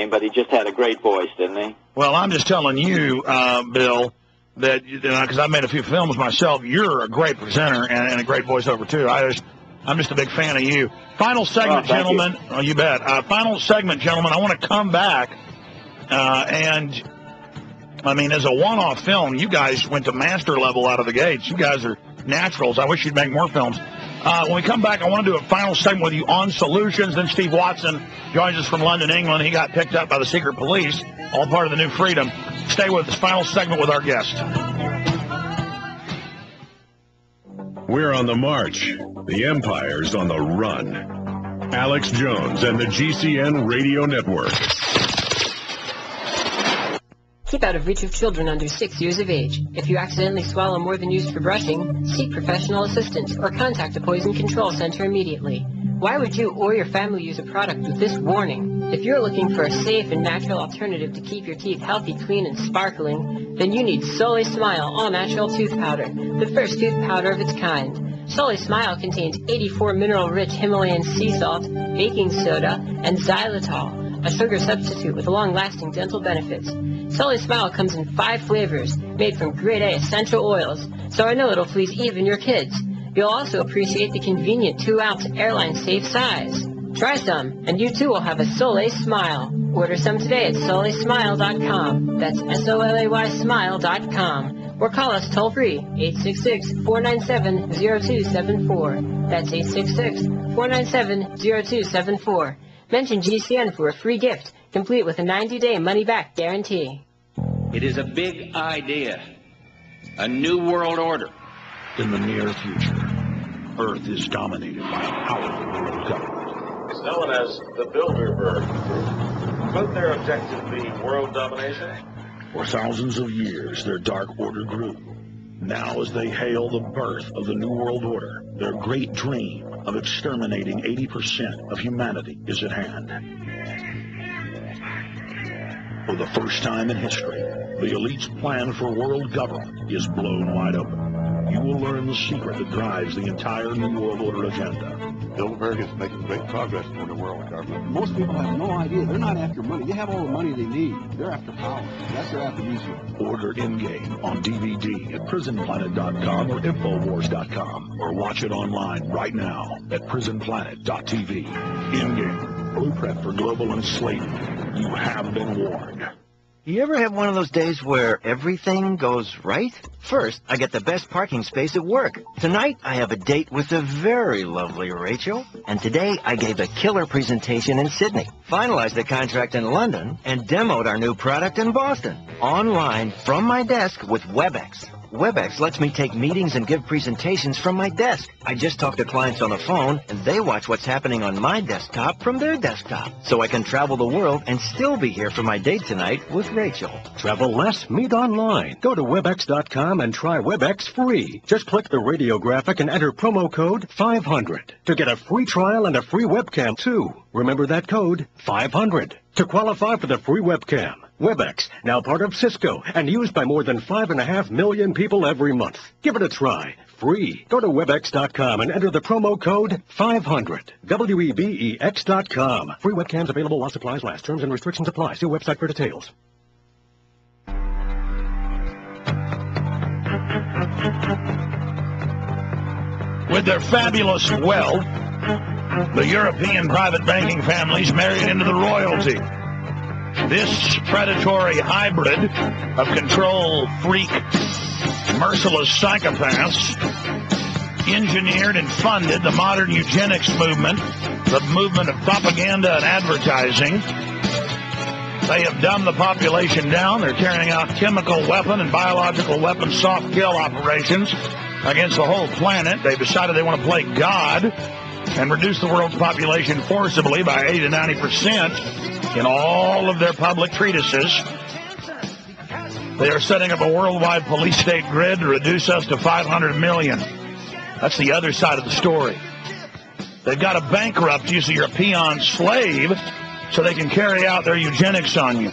name, but he just had a great voice, didn't he? Well, I'm just telling you, Bill, that because I've made a few films myself, you're a great presenter and a great voiceover too. I'm just a big fan of you. Final segment, gentlemen. Oh, you bet. Final segment, gentlemen. I want to come back and. I mean, as a one-off film, you guys went to master level out of the gates. You guys are naturals. I wish you'd make more films. When we come back, I want to do a final segment with you on solutions. Then Steve Watson joins us from London, England. He got picked up by the secret police, all part of the New Freedom. Stay with this final segment with our guest. We're on the march. The Empire's on the run. Alex Jones and the GCN Radio Network. Keep out of reach of children under 6 years of age. If you accidentally swallow more than used for brushing, seek professional assistance or contact a poison control center immediately. Why would you or your family use a product with this warning? If you're looking for a safe and natural alternative to keep your teeth healthy, clean, and sparkling, then you need Soleil Smile All-Natural Tooth Powder, the first tooth powder of its kind. Soleil Smile contains 84 mineral-rich Himalayan sea salt, baking soda, and xylitol, a sugar substitute with long-lasting dental benefits. Soleil Smile comes in 5 flavors, made from grade A essential oils, so I know it'll please even your kids. You'll also appreciate the convenient 2-ounce airline-safe size. Try some, and you too will have a Soleil Smile. Order some today at SoleilSmile.com. That's SOLAY Smile.com. Or call us toll-free, 866-497-0274. That's 866-497-0274. Mention GCN for a free gift, complete with a 90-day money-back guarantee. It is a big idea, a new world order. In the near future, Earth is dominated by a powerful world government. It's known as the Bilderberg Group. Could their objective be world domination? For thousands of years, their Dark Order grew. Now, as they hail the birth of the New World Order, their great dream of exterminating 80% of humanity is at hand. For the first time in history, the elite's plan for world government is blown wide open. You will learn the secret that drives the entire New World Order agenda. Bilderberg is making great progress toward a world government. Most people have no idea. They're not after money. They have all the money they need. They're after power. That's their affirmation. Order Endgame on DVD at prisonplanet.com or Infowars.com, or watch it online right now at prisonplanet.tv. Endgame, blueprint for global enslavement. You have been warned. You ever have one of those days where everything goes right? First, I get the best parking space at work. Tonight, I have a date with the very lovely Rachel. And today, I gave a killer presentation in Sydney, finalized the contract in London, and demoed our new product in Boston. Online, from my desk with WebEx. WebEx lets me take meetings and give presentations from my desk. I just talk to clients on the phone, and they watch what's happening on my desktop from their desktop. So I can travel the world and still be here for my date tonight with Rachel. Travel less, meet online. Go to Webex.com and try Webex free. Just click the radio graphic and enter promo code 500 to get a free trial and a free webcam, too. Remember that code, 500, to qualify for the free webcam. Webex, now part of Cisco, and used by more than 5.5 million people every month. Give it a try. Free. Go to Webex.com and enter the promo code 500. WEBEX.com. Free webcams available while supplies last. Terms and restrictions apply. See website for details. With their fabulous wealth, the European private banking families married into the royalty. This predatory hybrid of control freak, merciless psychopaths engineered and funded the modern eugenics movement, the movement of propaganda and advertising. They have dumbed the population down. They're carrying out chemical weapon and biological weapon soft kill operations against the whole planet. They've decided they want to play God and reduce the world's population forcibly by 80 to 90%. In all of their public treatises. They are setting up a worldwide police state grid to reduce us to 500 million. That's the other side of the story. They've got to bankrupt you so you're a peon slave so they can carry out their eugenics on you.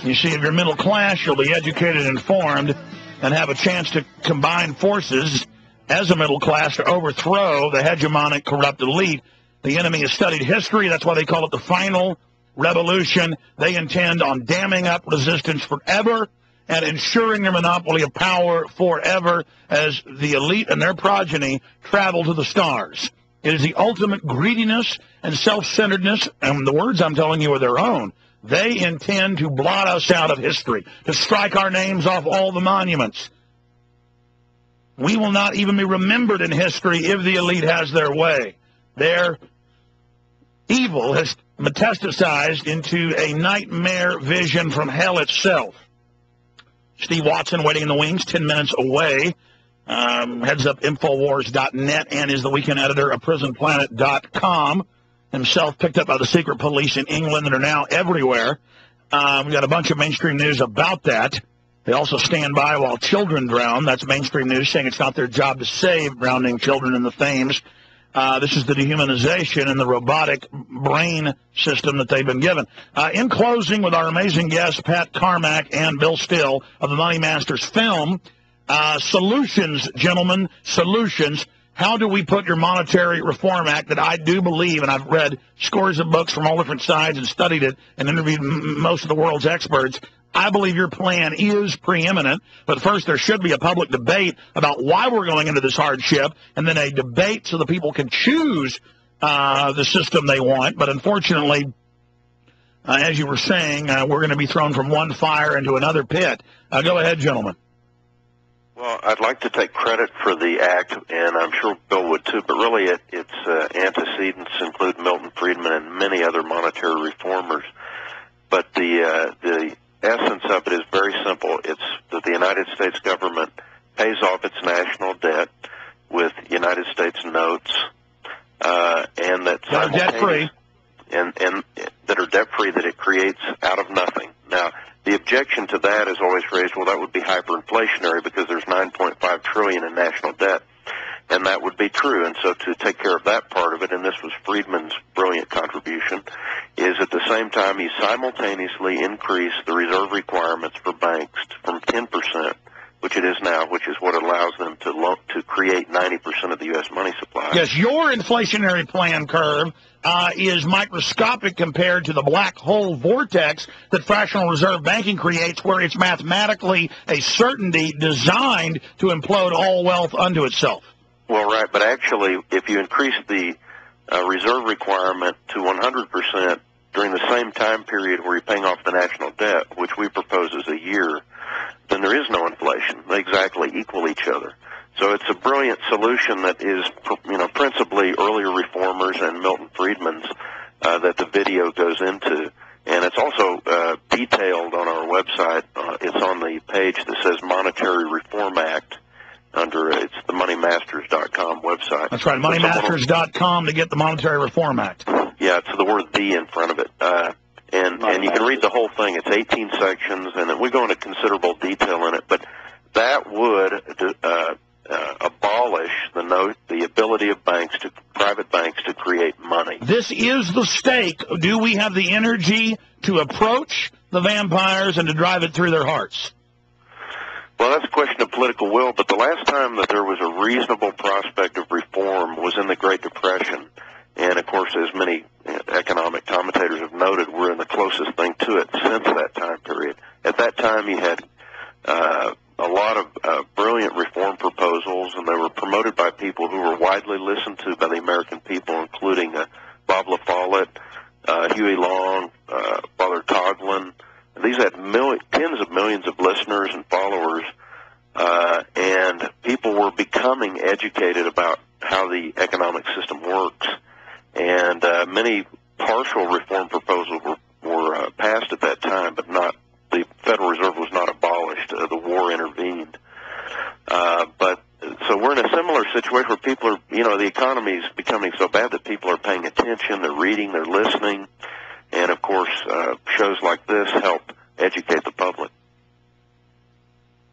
You see, if you're middle class, you'll be educated and informed and have a chance to combine forces as a middle class to overthrow the hegemonic corrupt elite. The enemy has studied history. That's why they call it the final revolution. They intend on damming up resistance forever and ensuring their monopoly of power forever as the elite and their progeny travel to the stars. It is the ultimate greediness and self-centeredness, and the words I'm telling you are their own. They intend to blot us out of history, to strike our names off all the monuments. We will not even be remembered in history if the elite has their way. Their evil has metastasized into a nightmare vision from hell itself. Steve Watson, waiting in the wings, 10 minutes away. Heads up Infowars.net and is the weekend editor of PrisonPlanet.com. Himself picked up by the secret police in England that are now everywhere. We've got a bunch of mainstream news about that. They also stand by while children drown. That's mainstream news saying it's not their job to save drowning children in the Thames. This is the dehumanization and the robotic brain system that they've been given. In closing, with our amazing guests, Pat Carmack and Bill Still of the Money Masters film, solutions, gentlemen, solutions. How do we put your Monetary Reform Act that I do believe, and I've read scores of books from all different sides and studied it and interviewed most of the world's experts, I believe your plan is preeminent, but first there should be a public debate about why we're going into this hardship, and then a debate so the people can choose the system they want. But unfortunately, as you were saying, we're going to be thrown from one fire into another pit. Go ahead, gentlemen. Well, I'd like to take credit for the act, and I'm sure Bill would too, but really its antecedents include Milton Friedman and many other monetary reformers. But the essence of it is very simple. It's that the United States government pays off its national debt with United States notes, and that are debt-free. And that are debt-free, that it creates out of nothing. Now, the objection to that is always raised, well, that would be hyperinflationary because there's $9.5 trillion in national debt, and that would be true. And so to take care of that part of it, and this was Friedman's brilliant contribution, is at the same time he simultaneously increased the reserve requirements for banks from 10%, which it is now, which is what allows them to create 90% of the U.S. money supply. Yes, your inflationary plan curve is microscopic compared to the black hole vortex that fractional reserve banking creates, where it's mathematically a certainty designed to implode all wealth unto itself. Well, right, but actually, if you increase the reserve requirement to 100% during the same time period where you're paying off the national debt, which we propose is a year, then there is no inflation. They exactly equal each other. So it's a brilliant solution that is, principally earlier reformers and Milton Friedman's that the video goes into. And it's also detailed on our website. It's on the page that says Monetary Reform Act. It's the MoneyMasters.com website. That's right, MoneyMasters.com to get the Monetary Reform Act. Yeah, it's the word "the" in front of it. And you can read the whole thing. It's 18 sections, and we go into considerable detail in it. But that would abolish the ability of private banks to create money. This is the stake. Do we have the energy to approach the vampires and to drive it through their hearts? Well, that's a question of political will, but the last time that there was a reasonable prospect of reform was in the Great Depression. And, of course, as many economic commentators have noted, we're in the closest thing to it since that time period. At that time, you had a lot of brilliant reform proposals, and they were promoted by people who were widely listened to by the American people, including Bob La Follette, Huey Long, Father Coughlin. These had tens of millions of listeners and followers, and people were becoming educated about how the economic system works. And many partial reform proposals were passed at that time, but the Federal Reserve was not abolished. The war intervened. So we're in a similar situation where people are, the economy is becoming so bad that people are paying attention, they're reading, they're listening, and of course shows like this help educate the public.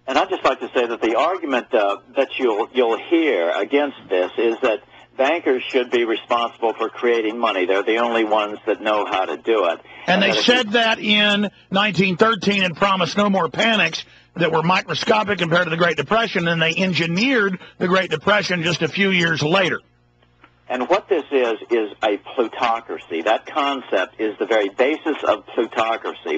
And I'd just like to say that the argument that you'll hear against this is that bankers should be responsible for creating money. They're the only ones that know how to do it. And they said that in 1913 and promised no more panics that were microscopic compared to the Great Depression, and they engineered the Great Depression just a few years later. And what this is a plutocracy. That concept is the very basis of plutocracy.